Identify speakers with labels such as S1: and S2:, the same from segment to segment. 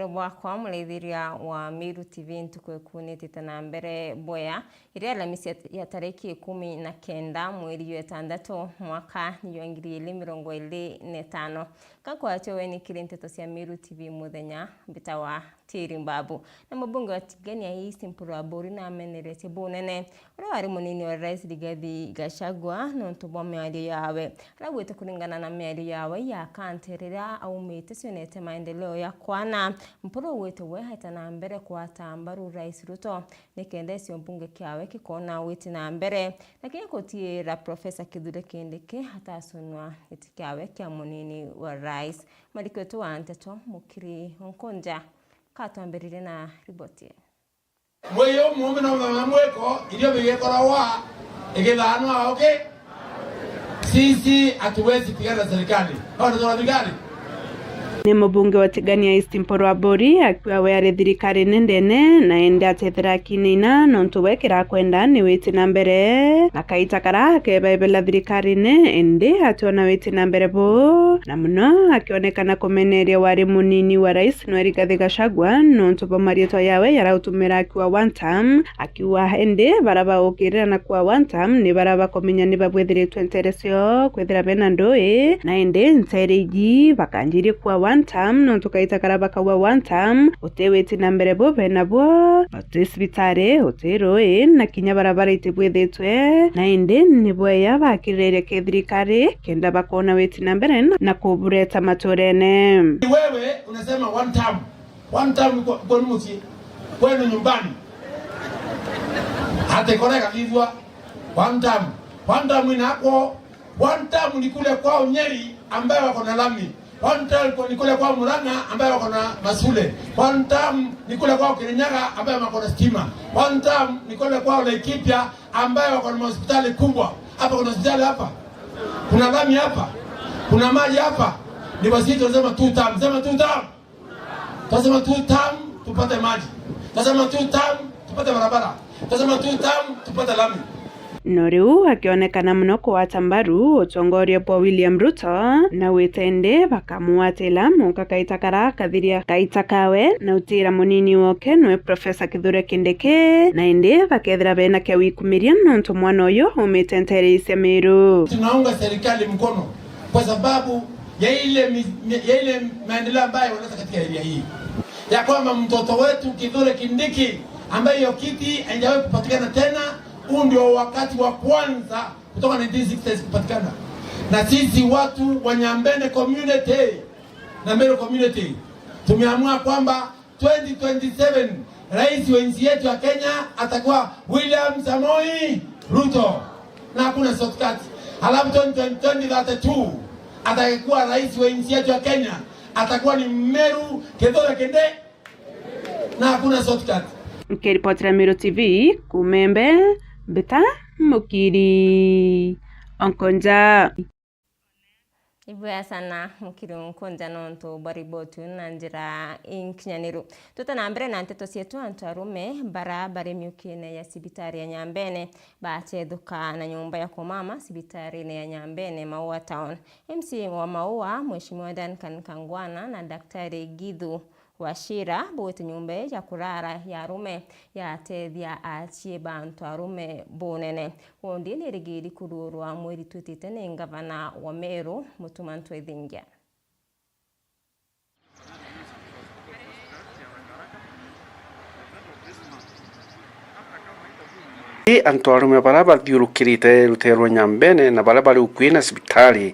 S1: Rũciinĩ rwakwa mũleithiria wa Miru TV ntukwĩkunĩtĩte na mbere boya iria Alhamisi ya tarĩki 19 mweri wa 6 mwaka 2025 kakwacho weni kirinteto cia Miru TV muthenya bitawa Tiri Mbabu na mabunge watigania hii simpuru aburi na amenerete bunene uri wari munini wa Rais Rigathi Gachagua nontubo miario yawe aragwete kuringana na miario yawe ya kanterera aumite cionete maendeleo ya kwana mpuro wete wehata na mbere kwa tambaru Rais Ruto nikende cio mbunge kiawe kikona wete na mbere lakini kotiera Professor Kithure Kindiki hatasunwa itikiawe kia munini wa Rais marikwetu wa Anteto Mukiri Nkonja katwambirire na riboti
S2: mweyo mume na mweko ilio bigekora wa igithanwa okay sisi hatuwezi pigana serikali au serikali
S3: ni mubunge wa tigania East Mporo Abori akiwa wari thirikari nendene na ende atethera kinina nontu wekira kwenda ni witi na mbere na kaita kara kebaibela thirikari ne ende ationa witi na mbere bo na muno akionekana kumeneria wari munini wa Rais Rigathi Gachagua nontu bo marieto yawe yarautumira akiwa one term akiwa ende baraba ukirira na kwa one term ni baraba komenya ni babwethiritwe nteresio kwethira bena ndoi na ende ntereji bakanjiri kwa one term no tukaita karabaka wa one term uteweti na mbere bo bena bo batesbitare utero na kinya barabara itebwethetwe na ende ni boya bakirere kethirikari kenda bakona weti na mbere na kubureta matorene
S2: wewe unasema one term kwa mti kwenu nyumbani hata koreka vivwa one term inako one term ni kule kwao Nyeri ambayo wako na lami one term ni kule kwa Murang'a ambayo wako na masule. One term ni kule kwa Kirinyaga ambayo wako na stima. One term ni kule kwa Laikipia ambayo wako na hospitali kubwa. Hapa kuna hospitali hapa. Kuna lami hapa. Kuna maji hapa. Ni wasiti tunasema two term. Sema two term. Tunasema two term tupate maji. Tunasema two term tupate barabara. Tunasema two term tupate lami.
S3: Noriu akionekana muno kwa tambaru utongoria kwa William Ruto na wetende bakamuatela mukakaita kara kathiria kaita kawe na utira munini woke no Professor Kithure Kindiki na ende bakethira bena kia wikumiria nontu mwana uyu umetentere ise Miru.
S2: Tunaunga serikali mkono kwa sababu ya ile maendeleo ambayo wanataka katika area hii ya kwamba mtoto wetu Kithure Kindiki ambaye hiyo kiti haijawahi kupatikana tena. Huu ndio wakati wa kwanza kutoka 1960 kupatikana. Na sisi watu wa Nyambene community na Meru community tumeamua kwamba 2027 rais wa nchi yetu ya Kenya atakuwa William Samoei Ruto na hakuna shortcut. Halafu 2032 atakuwa rais wa nchi yetu ya Kenya atakuwa ni Meru Kithure Kindiki na hakuna shortcut.
S3: Mkiripotera Miru TV kumembe Beta Mukiri Nkonja
S1: Ibuya sana Mukiri Nkonja nonto baribotu na njira inkinyaniru tutana mbere na nteto cietu antu arume barabara miukine ya sibitari ya Nyambene bacheduka na nyumba ya komama sibitari ya Nyambene Maua Town. MC wa Maua Mheshimiwa Duncan Kangwana na Daktari Githu Wachira bote nyumba ya kurara ya arume ya tethia achie bantu arume bonene wondi ni rigiri kururwa mweri tutitene ngavana wa Meru Mutumantu Ethingia
S4: antu arume bara bathiurukirite rutero Nyambene na bara bari ukwina sibitari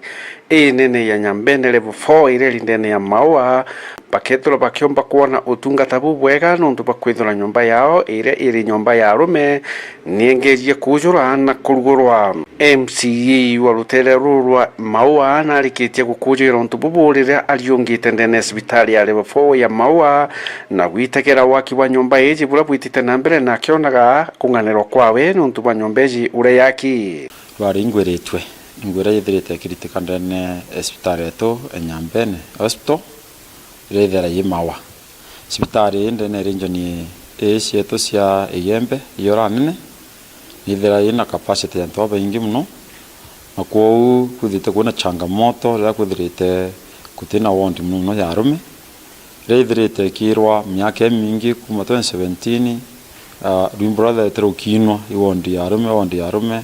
S4: nene ya Nyambene level 4 ile ndene ya Maua bakethura bakiomba kuona utungata bubwega nondu bakwithura nyumba yao iri nyumba ya arume niengerie kujura na kurugurwa. MCA wa rutere rurwa Maua na alikitie gukujira ntu buburire aliongite ndene sibitari ya level 4 ya Maua na witegera waki wa nyumba iji bura bwitite na mbere na kionaga kunganirwa kwawe nontu ba nyumba iji ure yaki
S5: bari ingweretwe ingwera yethirite kritika ndene sibitari yetu Nyambene hospital rethera yi Maua sibitari ndene region yetu cia Igembe yora nene nithera ina capacity ya ntoba ingi muno na kuthite kuna changamoto rira kuthirite kutina wondi muno ya arume reithirite kirwa miaka mingi kuma 2017 rwimbo rwathetera ukinwa iwondi ya arume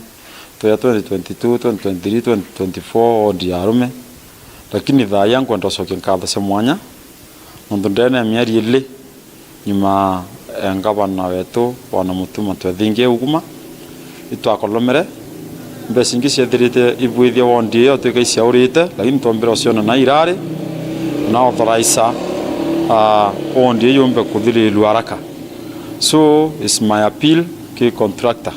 S5: toya 2022 2023 2024 ondi ya arume lakini thaya nkwenda cokia nkatho cia mwanya nondu ndene mieri ili nyuma ngavana wetu wana mutuma twethingie uguma itwakolomere mbeca ingi ciethirite ibwithia wondi iyo tuika iciaurite lakini twombire uciona na irari na authorize wondi iyo yumbe kuthiririrwa haraka. So it's my appeal ki contractor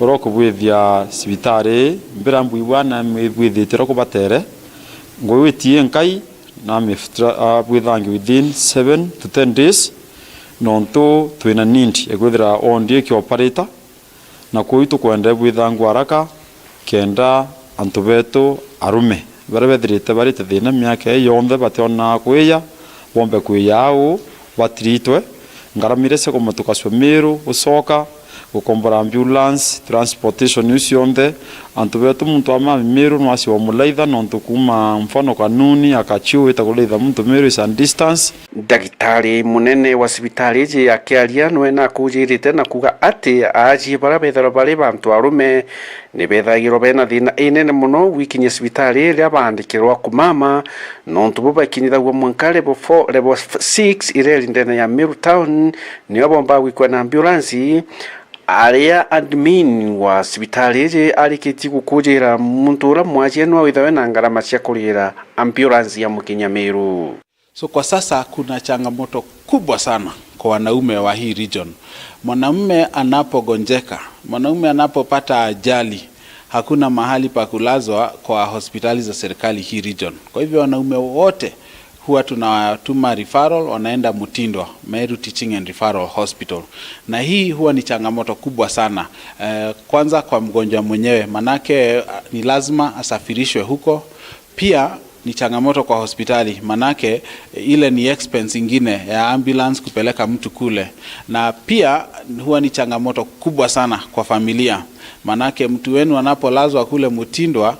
S5: oro kubwithia cibitari mbira mbwiwa na mbwithitira kubatere ngwitie nkai na bwithangi within 7 to 10 days nonto twina need egwithira wondi ki operator na kuitu kwenda bwithangu haraka kenda antu betu arume bare bethirite barite thina miaka yonthe bationa kwiya bombe kwiyao batritwe ngaramire se kumatuka Miru usoka gukombora ambulance transportation usionde antu betu muntu ama Miru nwasi wa mulaitha nontu kuma mfano kanuni akachiu itakuleitha muntu Miru is a distance.
S4: Ndagitari munene wa cibitari iji ya Kiaria nwena kujirite na kuga ati aji bara bethero bari bantu arume ni bethagiro bena thina inene muno wikinya cibitari ria bandikirwa kumama nontu bo bakinyithagwo mwanka level 6 ireli ndene ya Miru town niyo bomba gwikwa na ambulance aria admin wa cibitari iji arikiti gukujira muntu ura mwaje no withawe na ngarama cia kurira ambulance ya mukinya Miru.
S6: So kwa sasa kuna changamoto kubwa sana kwa wanaume wa hii region. Mwanamume anapogonjeka, mwanamume anapopata ajali, hakuna mahali pa kulazwa kwa hospitali za serikali hii region. Kwa hivyo wanaume wote huwa tunawatuma referral, wanaenda Mutindwa, Meru Teaching and Referral Hospital. Na hii huwa ni changamoto kubwa sana. Kwanza kwa mgonjwa mwenyewe, manake ni lazima asafirishwe huko. Pia ni changamoto kwa hospitali, manake ile ni expense ingine ya ambulance kupeleka mtu kule. Na pia huwa ni changamoto kubwa sana kwa familia, manake mtu wenu anapolazwa kule Mutindwa,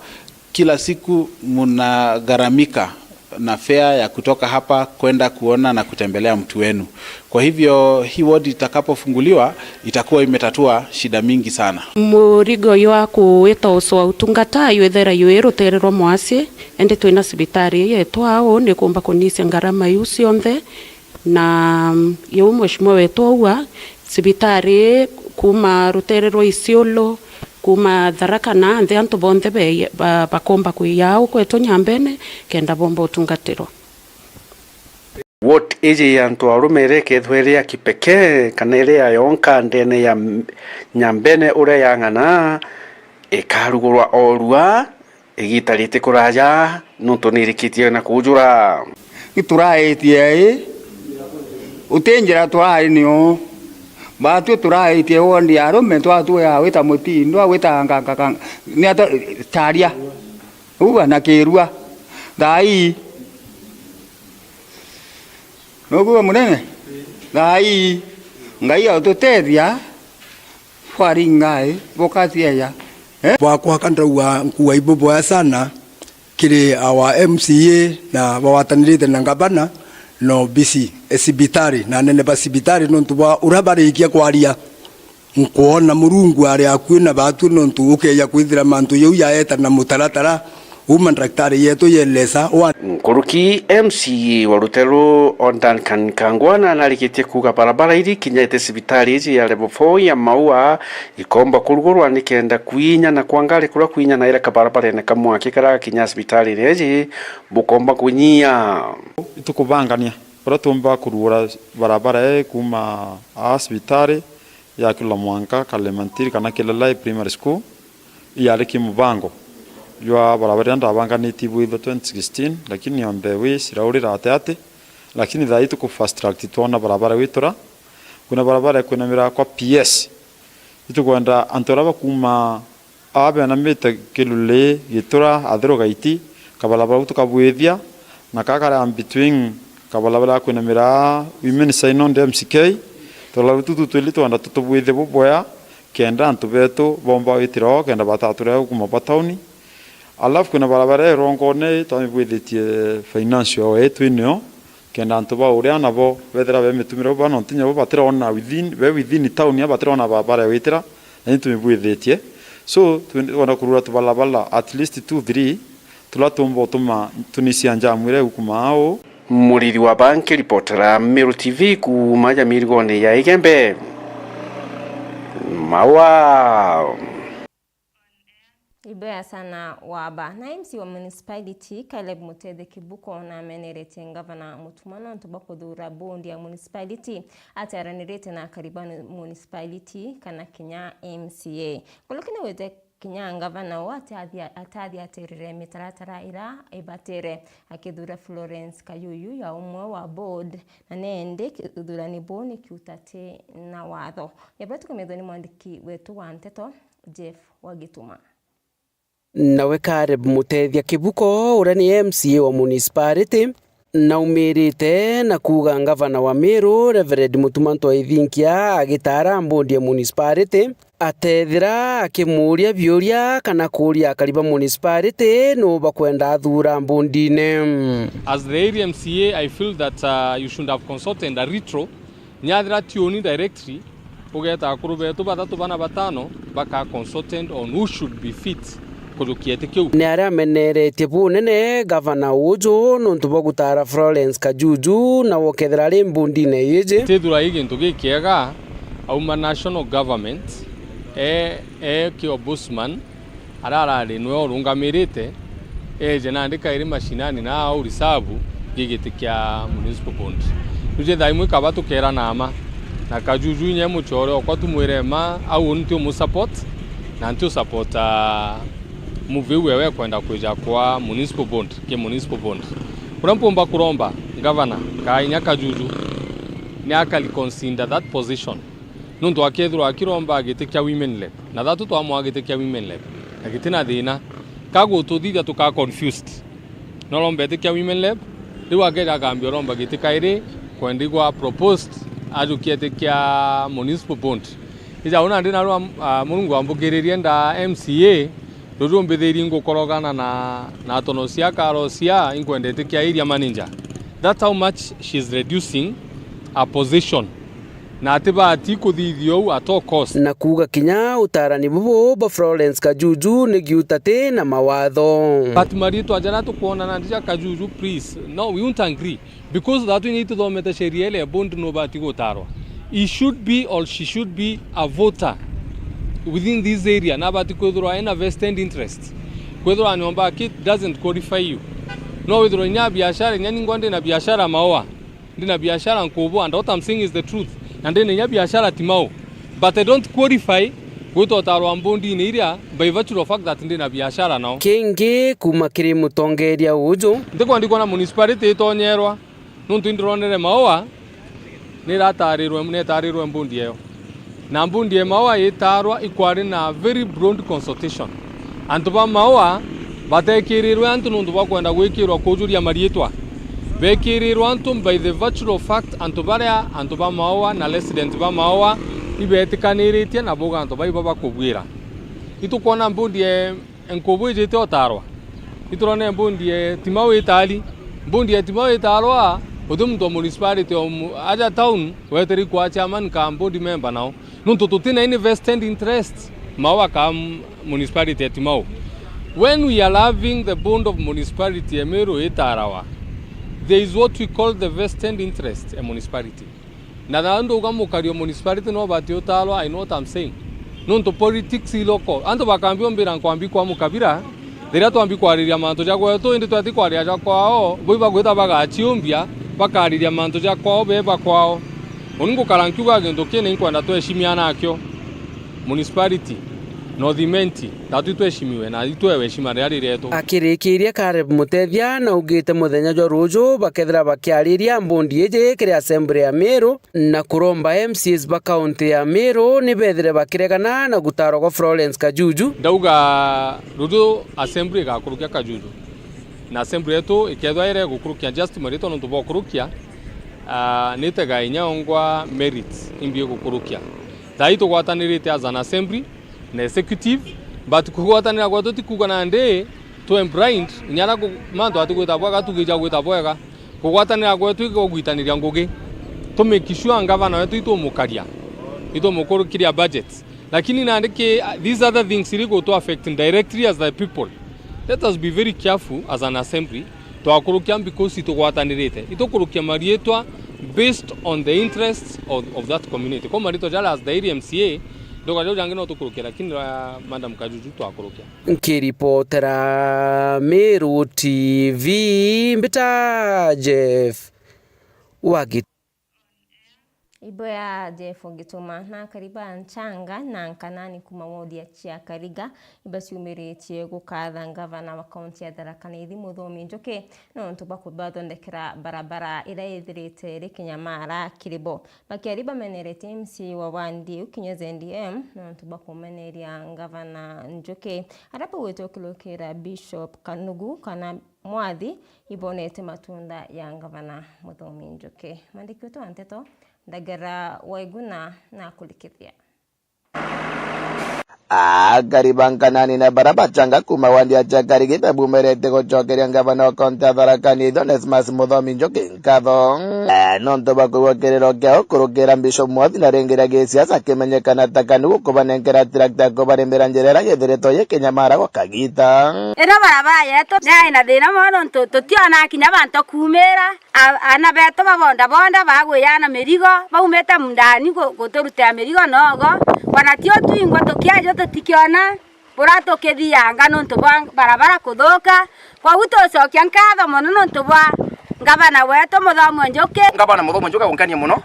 S6: kila siku mnagharamika na fare ya kutoka hapa kwenda kuona na kutembelea mtu wenu. Kwa hivyo hii wodi itakapofunguliwa itakuwa imetatua shida mingi sana.
S7: Murigo yo kuita uso utungata yethera yueroterero mwasi ende twina cibitari yetu ao ni kumba kunisia ngarama yusi onthe na yo mweshimo wetu auwa cibitari kuma ruterero Isiolo kuma Tharaka na anthe antu bonthe bakomba kwiyao kwetu Nyambene kenda bomba utungatiro.
S4: What iji ya ntu arumere kethwere ya kipeke kanere ya yonka ndene ya Nyambene ure ya ngana ikarugurwa orua igitarite kuraja nuntu nirikitie na kujura
S8: ituraetie utenjera turainio batu turaetie wondi arume twatu ya wita Mutindwa wita nganga ni ata taria uwa na kirua dai noguo munene dai ngai autoteria kwari ngai bokatia ya
S9: wakwa kandaua nkuwa iboboya sana kiri awa MCA na bawatanirite na ngabana no bisi esibitari na nene basibitari nontu ba urabarikia kwaria nkuona murungu ari akwina batu nontu ukeya kwithira mantu yu yaeta na mutaratara uma daktari yetu yelesa
S4: Nkuruki MCA wa Rutero Ondan Kangwana narikitie kuga barabara iri kinyete cibitari iji ya level 4 ya Maua ikomba kurugurwa nikenda kwinya na kwangari kura kwinya na ira kabarabara ne kamwaki kara kinya cibitari reji bukomba kunyia
S5: itukubangania ora tumba kurura barabara kuma cibitari ya kila mwanka Kalementiri kana Kilelai Primary School ya mubango ywa barabara ndabanganiti bwitho 2016 lakini on the way siraurira atate lakini dhaitu ku fast track tuona barabara witura kuna barabara kuna mira kwa PS itukwenda antoraba kuma abe na meta kilule gitura adro gaiti kabalaba tukabwethia na kakara am between kabalaba kuna mira women sign on MCK tola tutuli tuanda tutubwethe boboya kenda antubeto bomba witiro kenda batatura kuma batauni. Alafu kuna barabara rongone tamibwethetie financial yetu inyo kenda antu ba uria nabo bethera be mitumira ba no ntinya bo batirona within town ya batirona bara witira na nitumibwithitie so wana kurura tubalabala at least 2-3 tulatomba utuma tunisia njamwire hukumao.
S4: Muriri wa banki reportera Meru TV kumaja mirigone ya Igembe Mawa.
S1: Ibaya sana waba na MC wa municipality Caleb Mutede Kibuko na amenerete ngavana mutumano ntubako dhura bondi ya municipality ataranirete na karibani municipality kana Kenya MCA kulukine wete Kenya ngavana wate atadhi aterere mitaratara ira ebatere akidhura Florence Kayuyu ya umwe wa board na nende kidhura ni boni kiutate na watho yabatu kumedhoni mwandiki wetu wa Nteto Jeff Wagituma.
S10: Nawe Caleb Mutethia Kibuko uria ni MCA wa municipality na umirite na kuga ngavana wa Meru Reverend Mutumanto Ithinkia agitara mbondi ya municipality atethira akimuria biuria kana kuria kariba municipality no bakwenda thura mbondine.
S11: As the area MCA, I feel that you should have consulted a retro nyadira tioni directory ugeta akurubetu batatu bana batano baka consultant on who should be fit.
S10: Ni aria meneretie bunene gavana uju nuntu bagutara Florence Kajuju na wokethera ri mbundine yije
S11: tethura igintu gikiega auma national government ki ombudsman ararari nwe orungamirite je nandika iri mashinani na au risabu gigitikia municipal bond tuje daimwe kabatu kera nama na Kajuju nye muchore okwatumwire ma au ntio mu support na ntio support move wewe kwenda kuja kwa municipal bond ke municipal bond urampomba kuromba governor Kainya Kajuju ni akali consider that position nundu akethro akiromba agitikia women lab na thatu twamwa agitikia women lab agitina thina kago tuthithia tuka confused no romba agitikia women lab riu agera gambio romba agitika iri kwendigwa proposed ajukietikia municipal bond ija una ndina ro murungu ambugiririe nda MCA Rudu mbithiri ngukorogana na tono cia karo cia inkwendete kia area manager. That's how much she's reducing her position. Na atiba atikuthithio at all cost.
S10: Na kuga kinya utarani bubu ba Florence Kajuju ni giutate na mawatho.
S11: But marito ajana tukuona na ndija Kajuju please. No, we won't agree because that we need to dometa sheria ile bond no bati gutaro. He should be or she should be a voter within this area na bati kwethro ina vested interest kwethro anyomba kit doesn't qualify you no withro nya biashara nya ningwande na biashara maoa ndina biashara nkubu and what I'm saying is the truth and then nya biashara timao but I don't qualify kwetho tarwa mbondi ni iria by virtue of fact that ndina biashara nao
S10: kingi kumakiri mutongeria uju
S11: ndikwandikwa na municipality itonyerwa nuntu ndironere maoa ni ratarirwe mbondi yo na mbundi mawa itarwa ikwari na very broad consultation antuba mawa batekirirwe antu nundu bakwenda gwikirwa kujuria marietwa bekirirwa antu by the virtue of fact antuba mawa na resident ba mawa ibetikaniritie na boga antuba ibaba kubwira itukona mbundi enkobu ijete otarwa iturone mbundi timao itali mbundi timao itarwa odum to municipality aja town weteri kwa chairman ka mbundi member now nuntu tutina invested interest mawa ka municipality etimao when we are having the bond of municipality Meru itarawa there is what we call the vested interest a municipality na ndo ukamukario municipality no bati otalwa I know what I'm saying nuntu politics iloko anto bakambio mbira nkwambi kwa mukabira Dira tuambi kwariria manto ja kwetu indi twati kwaria ja kwao boiba gwita bagachiumbia bakariria manto ja kwao beba kwao onungu karankiuga gendo kene inkwenda tweshimia nakyo municipality no thimenti tatu tweshimiwe na itwewe heshima riari retu
S10: akirikiria Caleb Mutethia na ugite muthenya jwa ruju bakethira bakiariria mbondi eje kiri assembly ya Meru na kuromba MCs ba county ya Meru ni bethire bakiregana na gutaro kwa Florence Kajuju
S11: ndauga ruju assembly ga kurukia Kajuju na assembly yetu ikethwa ire gukurukia just marito no tubokurukia nitega inyongwa merit imbie gukurukia taito gwatanirite as an assembly na executive but kuwatanira kwa toti kugana nde to embrind nyara ku manto ati gwita bwaga tugija gwita bwaga kugwatanira gwetu igogwitaniria ngugi to make sure ngavana wetu itomukaria itomukurukiria budget lakini nandike these other things really go to affect directly as the people. Let us be very careful as an assembly to akurukia because itogwatanirite itokurukia marietwa based on the interests of that community. Kwa marito jala as the area MCA ndoga leo jangino tukurukia lakini madam Kajuju to akurukia.
S10: Nkiripotera Meru TV mbita Jeff Wagi
S1: Iboya Jeffo Gituma na kariba nchanga na nkanani kuma wodi ya Chia Kariga ibasi umeretie gukatha ngavana wa kaunti ya Tharaka Nithi Muthomi Njoki no ntubako bathondekera barabara ira ithirite ri Kinyamara Kiribo bakiariba menerete MC wa Wandi ukinyeze NDM no ntubako meneria ngavana Njoki arapo wetokilokera Bishop Kanugu kana mwathi ibonete matunda ya ngavana Muthomi Njoki mandikito anteto Dagara Waiguna na kulikithia.
S12: Garibankanani na barabachanga kuma Wandi ya Chia Kariga bumerete gochokeria ngavana wa kaunti ya Tharaka Nithi Onesmus Muthomi Njoki nkatho nonto bakugokerero kia ukurukira Bishop Mwathi na rengira gisiasa kimenyekana Kanugu kubanengera tractor kubarembera njerera yethiretwo ye Kinyamara gwa Kagita
S13: ino barabara yetu ina thina mono tutiona kinya bantu kumira ana beto babonda bagwiyana mirigo baumete mundani guturutia mirigo nogo wanatio tuingwa tukiajo tutikiona burato kethiyanga nonto barabara kuthuka kwa gutocokia nkatho mono nonto ngavana wetu Muthomi Njoki
S14: ngavana Muthomi Njoki gonkania muno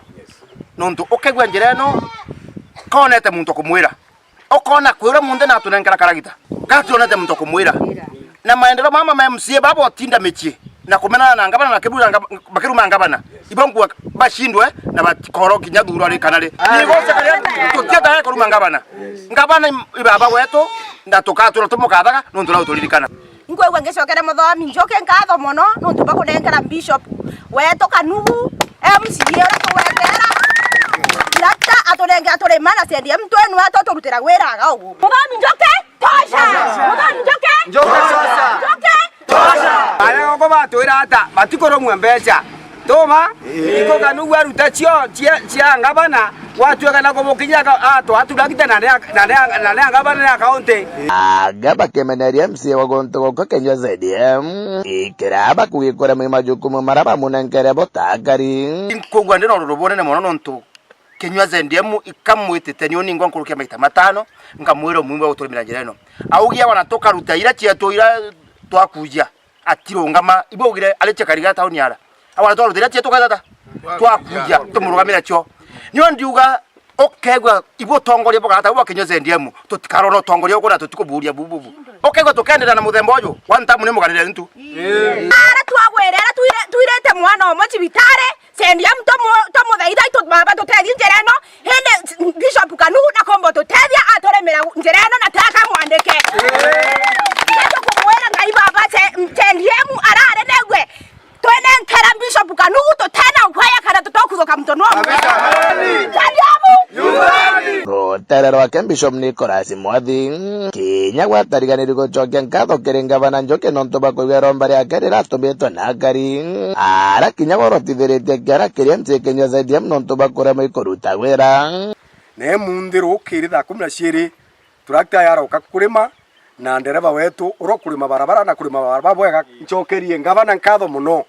S14: nonto ukegwa njira eno konete muntu kumwira ukona kwira munde na tunengera karagita gationete muntu kumwira na maendeleo mama MCA babo tinda mechie na kumenana na ngavana na kibura bakiruma ngavana ibongwa bashindwe na bakoro kinyathuro ari kanale nigoce kare tutienda kuruma ngavana ibaba wetu ndatukatura tumukathaga nontura uturirikana
S13: ingwe ngicokere Muthomi Njoki nkatho muno nontu bakunengera Bishop wetu Kanugu MCA ora kuwetera lakta aturengera turi mana sendi mtwenu wetu turutira wiraga ugu Muthomi Njoki tosha Muthomi Njoki tosha aya ngo batwira ata batikoro mwembeca toma iko Kanugu aruta chia ngavana watu kana kumukinya ato atulagita na ngavana ya kaunti
S12: gaba kemeneria MCA wa gonto goko Kenya ZDM ikiraba kugikora mu majukumu maraba munengere botakari
S14: kugwa ndino rubone ne mono nonto Kenya ZDM ikamwitete ni oni ngwa nkuruke maita matano ngamwiro mumwe utorimira njireno augia wanatoka ruta ira chia to ira twakuja atirongama ibogire aleche Kariga tauni ara awana twaruta ira chia to katata twakuja tumurugamira cho niyo ndiuga okegwa ibo tongoria bogata uba Kenya ZDM tutikarono tongoria ukona tutikuburia bububu okegwa tukendera na muthembo uyu wantamu ne mugarire ntu ara twagwere ara tuirete mwana omo cibitare ZDM to muthaitha itu baba tutethi njereno hende Bishop Kanugu na kombo tutethia atoremera njereno na taka mwandike yeto kumwera ngai baba ZDM arare negwe twene nkera Bishop Kanugu tutena ukwaya kana tutokuthoka mtono
S12: Terero wa Bishop Nicholas Mwathi Kinya gwatariganiri gochokia nkatho kiri ngavana Njoki nonto bakwigwa romba ria kerira atumbitwo na ngari ara kinya gorotithiritie kiara kiria MCA Kenya ZDM nonto bakurema ikuruta wira
S15: ne mundiro ukirira 12 tractor yaroka kurima na ndereva wetu urokurima barabara na kurima barabara bwega nchokerie ngavana nkatho muno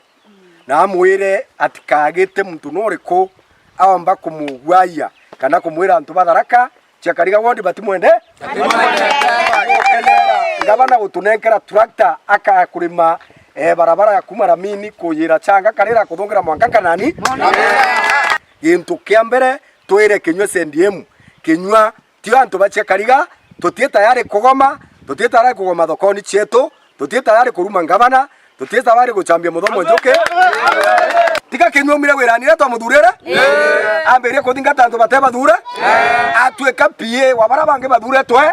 S15: na mwire atikagite muntu noriko awamba kumugwaya kana kumwira antu batharaka Chia Kariga wondi batimwende ngavana gutunengera tractor aka kurima barabara ya kumara mini kuyira changa karira kuthongera mwanka kanani gintu kia mbere twire Kinywa ZDM kinywa tio antu ba Chia Kariga tutie tayari kugoma tutie tayari kugoma thokoni chetu tutie tayari kuruma ngavana tutie tayari guchambia Muthomi Njoki tika Kinywa mire wiranire to muthurire amberie kuthingata antu bateba thure atweka PA wabara bange bathure twe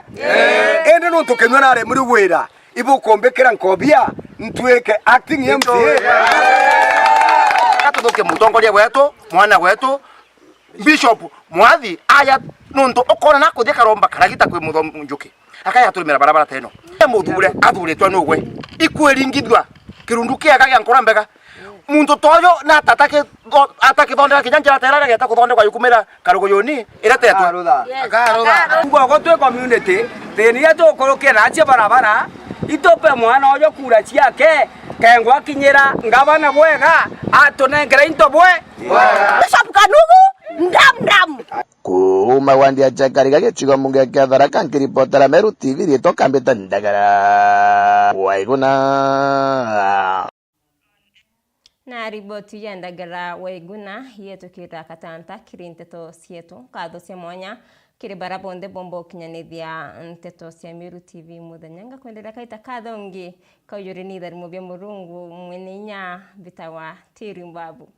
S15: ende no Kinywa nare muri wira ibu kombekera nkobia ntweke acting MCA
S14: katoke mutongoria wetu mwana wetu Bishop Mwathi aya nonto okona na kuthia karomba karagita kwi Muthomi Njoki akaya tulimera barabara teno muthure athure twa nugwe ikweringithwa kirundu kiaga gya nkora mbega muntu toyo na atake thondera kinyanja terara geta kuthondekwa yukumira karugo yoni ira tetwe
S8: akarutha ngo twe community thenia tukurukia na cia barabara itope mwana oyo kura ciake kengwa kinyira ngabana bwega atunengera into bwe
S13: Kanugu ndam
S12: kuma wandi achakari gagecigo munge Tharaka nkiripotera Meru TV rito kambita Ndagara Waiguna
S1: na riboti ya Ndagara Waiguna yetu kira katanta kirinteto sietu kadho cia mwanya kiri barabonde bombo kinyanithia nteto cia Meru TV muthenya kwendera kaita kathongi kauyuri ni tharimo bya murungu mweninya bitawa Tiri Mbabu.